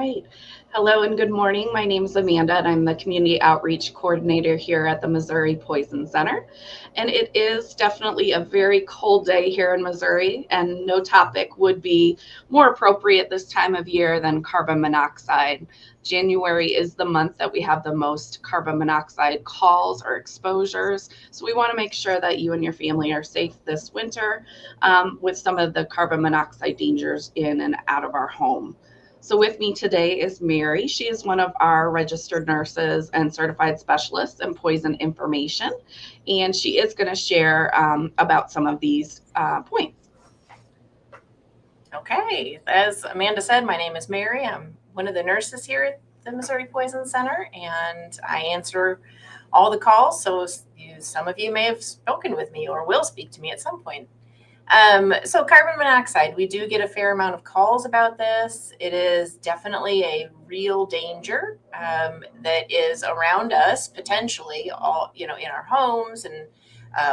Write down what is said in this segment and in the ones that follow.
right. Hello and good morning. My name is Amanda, and I'm the Community Outreach Coordinator here at the Missouri Poison Center. And it is definitely a very cold day here in Missouri, and no topic would be more appropriate this time of year than carbon monoxide. January is the month that we have the most carbon monoxide calls or exposures. So we want to make sure that you and your family are safe this winter with some of the carbon monoxide dangers in and out of our home. So with me today is Mary. She is one of our registered nurses and certified specialists in poison information, and she is going to share about some of these points. Okay, as Amanda said, my name is Mary. I'm one of the nurses here at the Missouri Poison Center, and I answer all the calls. So some of you may have spoken with me or will speak to me at some point. So carbon monoxide, we do get a fair amount of calls about this. It is definitely a real danger that is around us, potentially all, in our homes and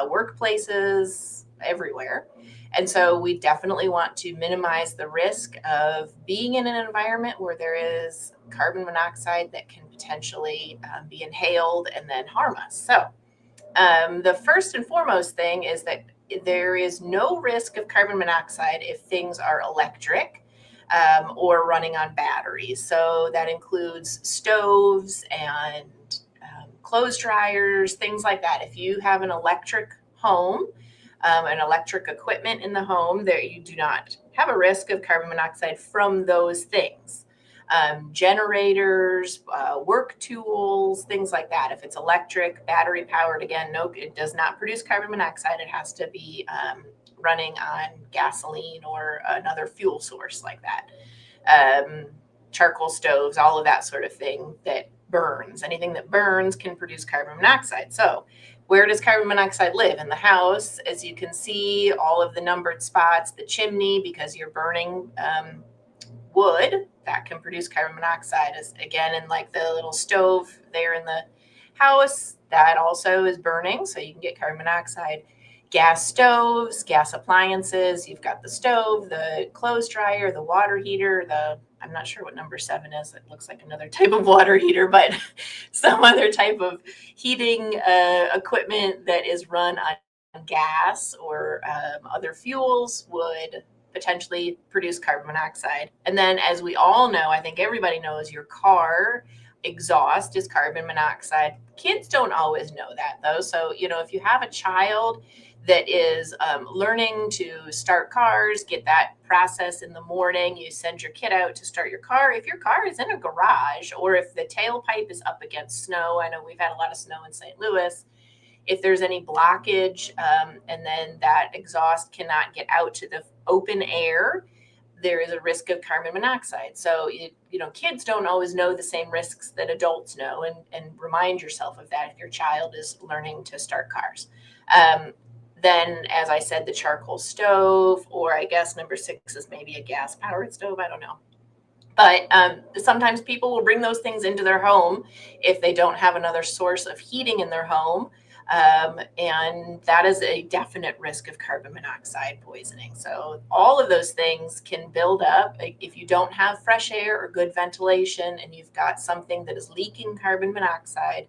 workplaces, everywhere. And so we definitely want to minimize the risk of being in an environment where there is carbon monoxide that can potentially be inhaled and then harm us. So the first and foremost thing is that there is no risk of carbon monoxide if things are electric or running on batteries. So that includes stoves and clothes dryers, things like that. If you have an electric home, and electric equipment in the home, there you do not have a risk of carbon monoxide from those things. Generators, work tools, things like that. If it's electric, battery powered, again, no, it does not produce carbon monoxide. It has to be running on gasoline or another fuel source like that. Charcoal stoves, all of that sort of thing that burns. Anything that burns can produce carbon monoxide. So where does carbon monoxide live? In the house, as you can see, all of the numbered spots, the chimney, because you're burning wood, that can produce carbon monoxide. As again, in like the little stove there in the house, that also is burning, so you can get carbon monoxide. Gas stoves, gas appliances, you've got the stove, the clothes dryer, the water heater, I'm not sure what number 7 is. It looks like another type of water heater, but some other type of heating equipment that is run on gas or other fuels would potentially produce carbon monoxide. And then, as we all know, I think everybody knows, your car exhaust is carbon monoxide. Kids don't always know that, though. So, if you have a child that is learning to start cars, get that process in the morning, you send your kid out to start your car. If your car is in a garage, or if the tailpipe is up against snow, I know we've had a lot of snow in St. Louis, if there's any blockage and then that exhaust cannot get out to the open air, there is a risk of carbon monoxide. So, kids don't always know the same risks that adults know, and remind yourself of that if your child is learning to start cars. Then, as I said, the charcoal stove, or I guess number 6 is maybe a gas-powered stove. I don't know. But sometimes people will bring those things into their home if they don't have another source of heating in their home. And that is a definite risk of carbon monoxide poisoning. So all of those things can build up. If you don't have fresh air or good ventilation, and you've got something that is leaking carbon monoxide,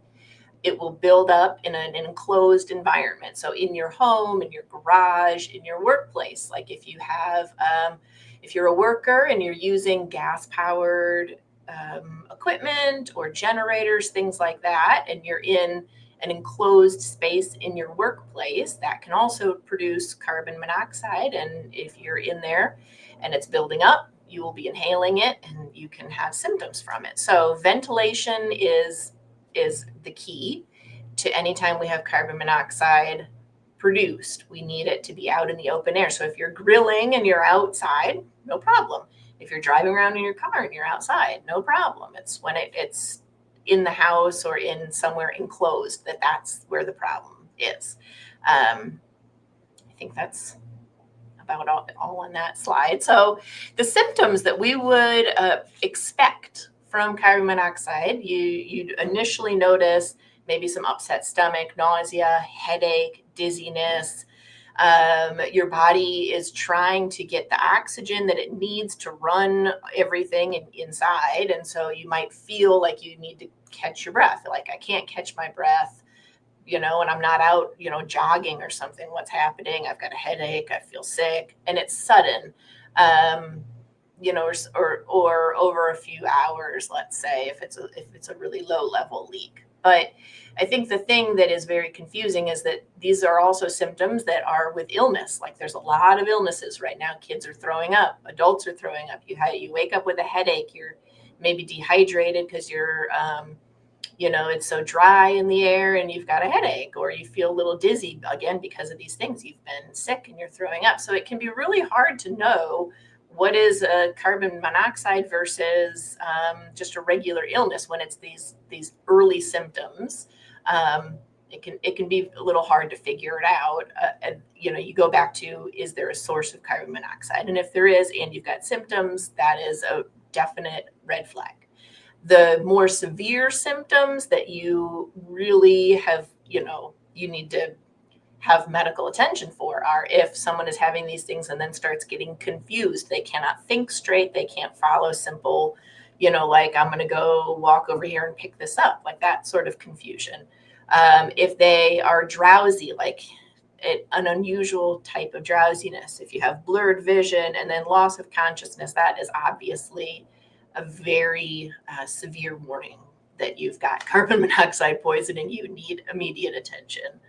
it will build up in an enclosed environment. So in your home, in your garage, in your workplace, like if you're a worker and you're using gas-powered equipment or generators, things like that, and you're in an enclosed space in your workplace, that can also produce carbon monoxide. And if you're in there and it's building up, you will be inhaling it and you can have symptoms from it. So ventilation is the key to any time we have carbon monoxide produced. We need it to be out in the open air. So if you're grilling and you're outside, no problem. If you're driving around in your car and you're outside, no problem. It's when it's in the house or in somewhere enclosed that's where the problem is. I think that's about all on that slide. So the symptoms that we would expect from carbon monoxide, you'd initially notice maybe some upset stomach, nausea, headache, dizziness, Your body is trying to get the oxygen that it needs to run everything inside. And so you might feel like you need to catch your breath. Like, I can't catch my breath, and I'm not out, jogging or something. What's happening? I've got a headache. I feel sick, and it's sudden. Or over a few hours, let's say, if it's a really low level leak. But I think the thing that is very confusing is that these are also symptoms that are with illness. Like, there's a lot of illnesses right now. Kids are throwing up, adults are throwing up. You wake up with a headache. You're maybe dehydrated because you're it's so dry in the air and you've got a headache, or you feel a little dizzy, again, because of these things. You've been sick and you're throwing up. So it can be really hard to know what is a carbon monoxide versus just a regular illness when it's these early symptoms. It can be a little hard to figure it out. You go back to, is there a source of carbon monoxide? And if there is, and you've got symptoms, that is a definite red flag. The more severe symptoms that you really have, you need to have medical attention for are if someone is having these things and then starts getting confused. They cannot think straight. They can't follow simple, like, I'm going to go walk over here and pick this up, like that sort of confusion. If they are drowsy, like an unusual type of drowsiness, if you have blurred vision and then loss of consciousness, that is obviously a very severe warning that you've got carbon monoxide poisoning. You need immediate attention.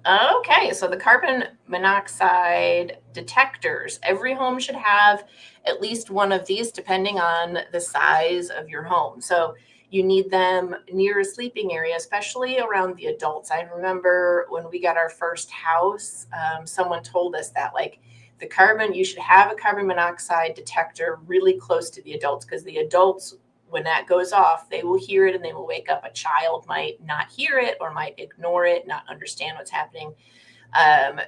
Okay, so the carbon monoxide detectors. Every home should have at least one of these, depending on the size of your home. So you need them near a sleeping area, especially around the adults. I remember when we got our first house, someone told us that, like, you should have a carbon monoxide detector really close to the adults, because the adults, when that goes off, they will hear it and they will wake up. A child might not hear it or might ignore it, not understand what's happening.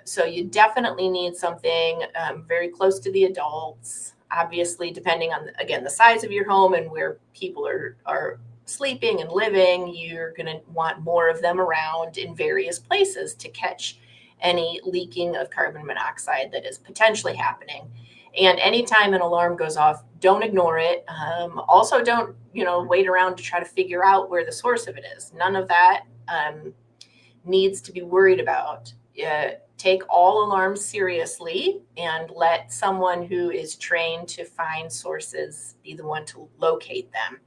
So you definitely need something very close to the adults. Obviously, depending on, again, the size of your home and where people are sleeping and living, you're going to want more of them around in various places to catch any leaking of carbon monoxide that is potentially happening. And anytime an alarm goes off, don't ignore it. Also, don't wait around to try to figure out where the source of it is. None of that needs to be worried about. Take all alarms seriously and let someone who is trained to find sources be the one to locate them.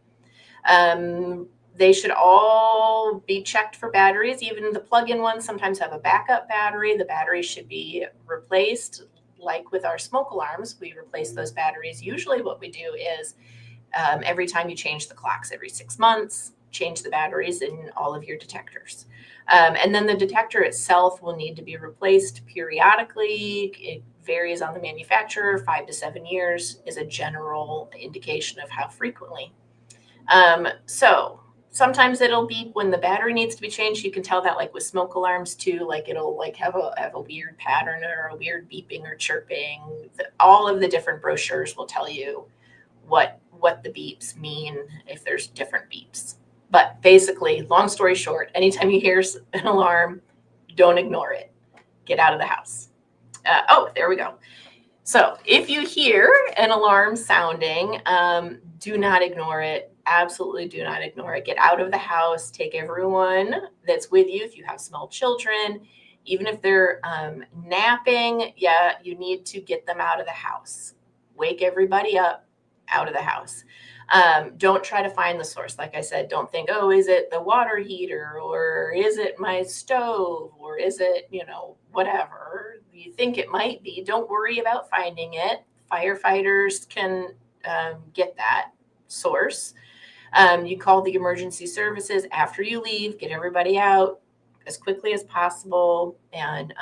They should all be checked for batteries. Even the plug-in ones sometimes have a backup battery. The battery should be replaced. Like with our smoke alarms, we replace those batteries. Usually what we do is every time you change the clocks, every 6 months, change the batteries in all of your detectors. And then the detector itself will need to be replaced periodically. It varies on the manufacturer. 5 to 7 years is a general indication of how frequently. So sometimes it'll beep when the battery needs to be changed. You can tell that, like with smoke alarms too, like it'll like have a weird pattern or a weird beeping or chirping. All of the different brochures will tell you what the beeps mean if there's different beeps. But basically, long story short, anytime you hear an alarm, don't ignore it. Get out of the house. There we go. So if you hear an alarm sounding, do not ignore it. Absolutely do not ignore it. Get out of the house. Take everyone that's with you. If you have small children, even if they're napping, you need to get them out of the house. Wake everybody up, out of the house. Don't try to find the source. Like I said, don't think, is it the water heater, or is it my stove, or is it, whatever you think it might be. Don't worry about finding it. Firefighters can get that source. You call the emergency services after you leave, get everybody out as quickly as possible, and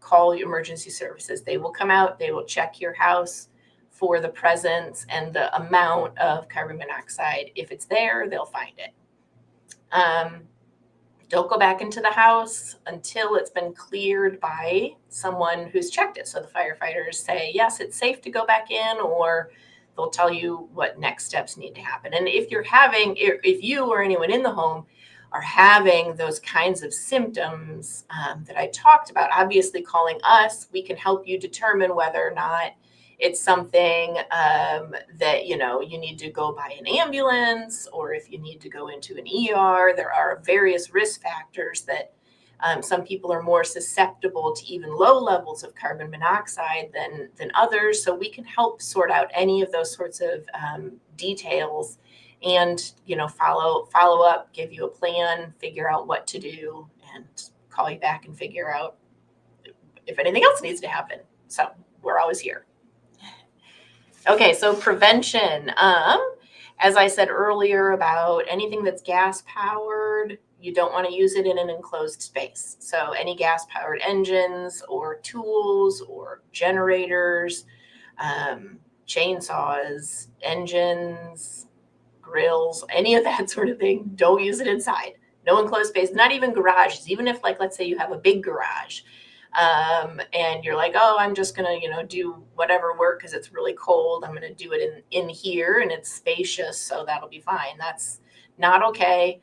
call your emergency services. They will come out, they will check your house for the presence and the amount of carbon monoxide. If it's there, they'll find it. Don't go back into the house until it's been cleared by someone who's checked it. So the firefighters say, yes, it's safe to go back in, or they'll tell you what next steps need to happen. And if you or anyone in the home are having those kinds of symptoms that I talked about, obviously calling us, we can help you determine whether or not it's something that, you know, you need to go by an ambulance, or if you need to go into an ER. There are various risk factors that some people are more susceptible to even low levels of carbon monoxide than others. So we can help sort out any of those sorts of details, and, you know, follow up, give you a plan, figure out what to do, and call you back and figure out if anything else needs to happen. So we're always here. Okay, so prevention. As I said earlier about anything that's gas powered, you don't want to use it in an enclosed space. So any gas powered engines or tools or generators, chainsaws, engines, grills, any of that sort of thing, don't use it inside. No enclosed space, not even garages. Even if, like, let's say you have a big garage, and you're like, oh, I'm just gonna, you know, do whatever work because it's really cold. I'm gonna do it in here and it's spacious, so that'll be fine. That's not okay.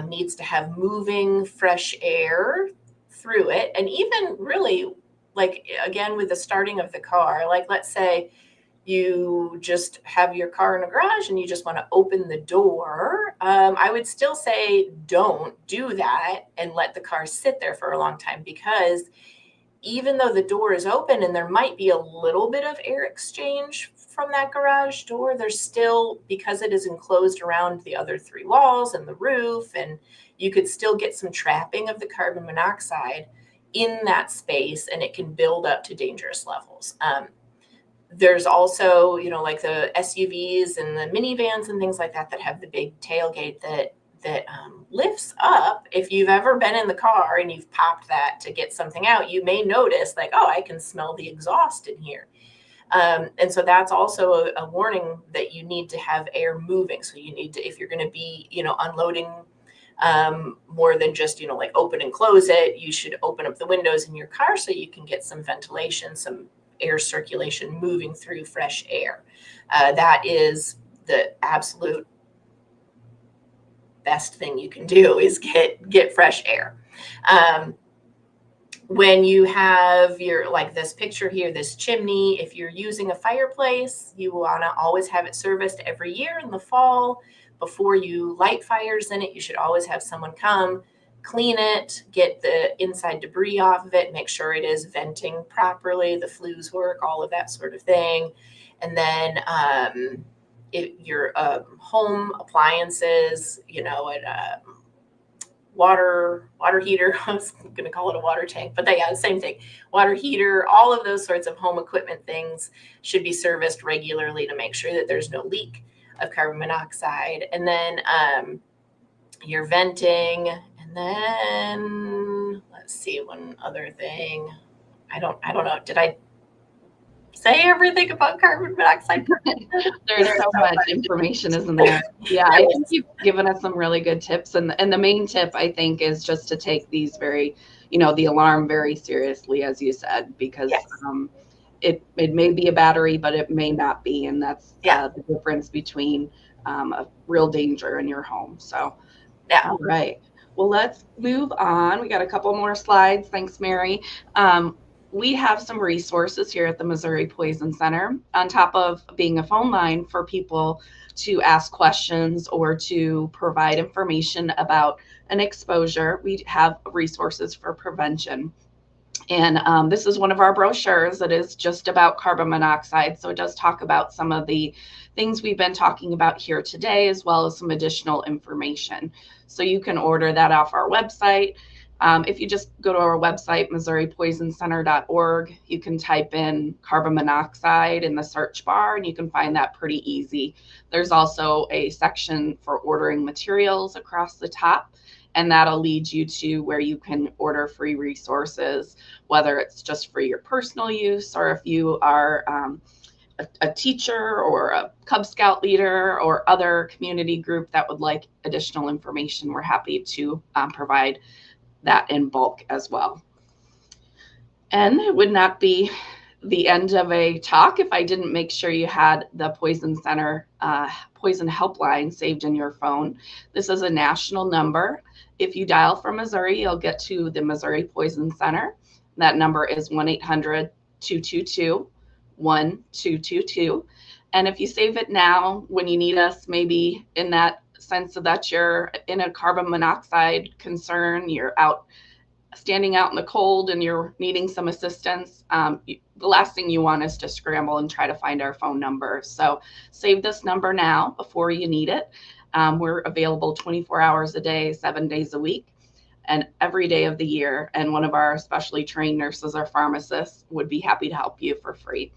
Needs to have moving fresh air through it. And even really, like, again, with the starting of the car, like, let's say you just have your car in a garage and you just want to open the door, I would still say don't do that and let the car sit there for a long time, because even though the door is open and there might be a little bit of air exchange from that garage door, there's still, because it is enclosed around the other three walls and the roof, and you could still get some trapping of the carbon monoxide in that space, and it can build up to dangerous levels. There's also, you know, like the SUVs and the minivans and things like that that have the big tailgate that lifts up. If you've ever been in the car and you've popped that to get something out, you may notice, like, oh, I can smell the exhaust in here. And so that's also a warning that you need to have air moving. So you need to, if you're going to be, you know, unloading more than just, you know, like open and close it, you should open up the windows in your car so you can get some ventilation, some air circulation moving through fresh air. That is the absolute best thing you can do, is get fresh air. When you have your, like this picture here, this chimney, if you're using a fireplace, you want to always have it serviced every year in the fall. Before you light fires in it, you should always have someone come, clean it, get the inside debris off of it, make sure it is venting properly, the flues work, all of that sort of thing. And then your home appliances, you know, water heater, I was going to call it a water tank, but yeah, the same thing. Water heater, all of those sorts of home equipment things should be serviced regularly to make sure that there's no leak of carbon monoxide. And then your venting, and then let's see, one other thing. I don't know. Did I say everything about carbon monoxide? There's so much information, isn't there? Yeah, I think you've given us some really good tips. And the main tip, I think, is just to take these very, you know, the alarm very seriously, as you said, because yes. It may be a battery, but it may not be. And that's the difference between a real danger in your home. So, yeah. All right. Well, let's move on. We got a couple more slides. Thanks, Mary. We have some resources here at the Missouri Poison Center, on top of being a phone line for people to ask questions or to provide information about an exposure. We have resources for prevention. And this is one of our brochures that is just about carbon monoxide. So it does talk about some of the things we've been talking about here today, as well as some additional information. So you can order that off our website. If you just go to our website, MissouriPoisonCenter.org, you can type in carbon monoxide in the search bar, and you can find that pretty easy. There's also a section for ordering materials across the top, and that'll lead you to where you can order free resources, whether it's just for your personal use, or if you are a teacher or a Cub Scout leader or other community group that would like additional information, we're happy to provide that in bulk as well. And it would not be the end of a talk if I didn't make sure you had the Poison Center Poison Helpline saved in your phone. This is a national number. If you dial from Missouri, you'll get to the Missouri Poison Center. That number is 1-800-222-1222. And if you save it now, when you need us, maybe in that sense that you're in a carbon monoxide concern, you're out standing out in the cold and you're needing some assistance, the last thing you want is to scramble and try to find our phone number. So save this number now before you need it. We're available 24 hours a day, 7 days a week, and every day of the year. And one of our specially trained nurses or pharmacists would be happy to help you for free.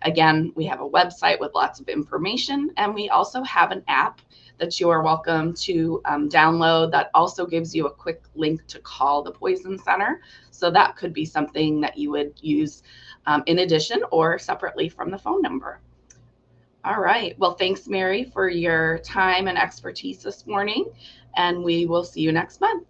Again, we have a website with lots of information, and we also have an app that you are welcome to download that also gives you a quick link to call the Poison Center. So that could be something that you would use in addition or separately from the phone number. All right. Well, thanks, Mary, for your time and expertise this morning, and we will see you next month.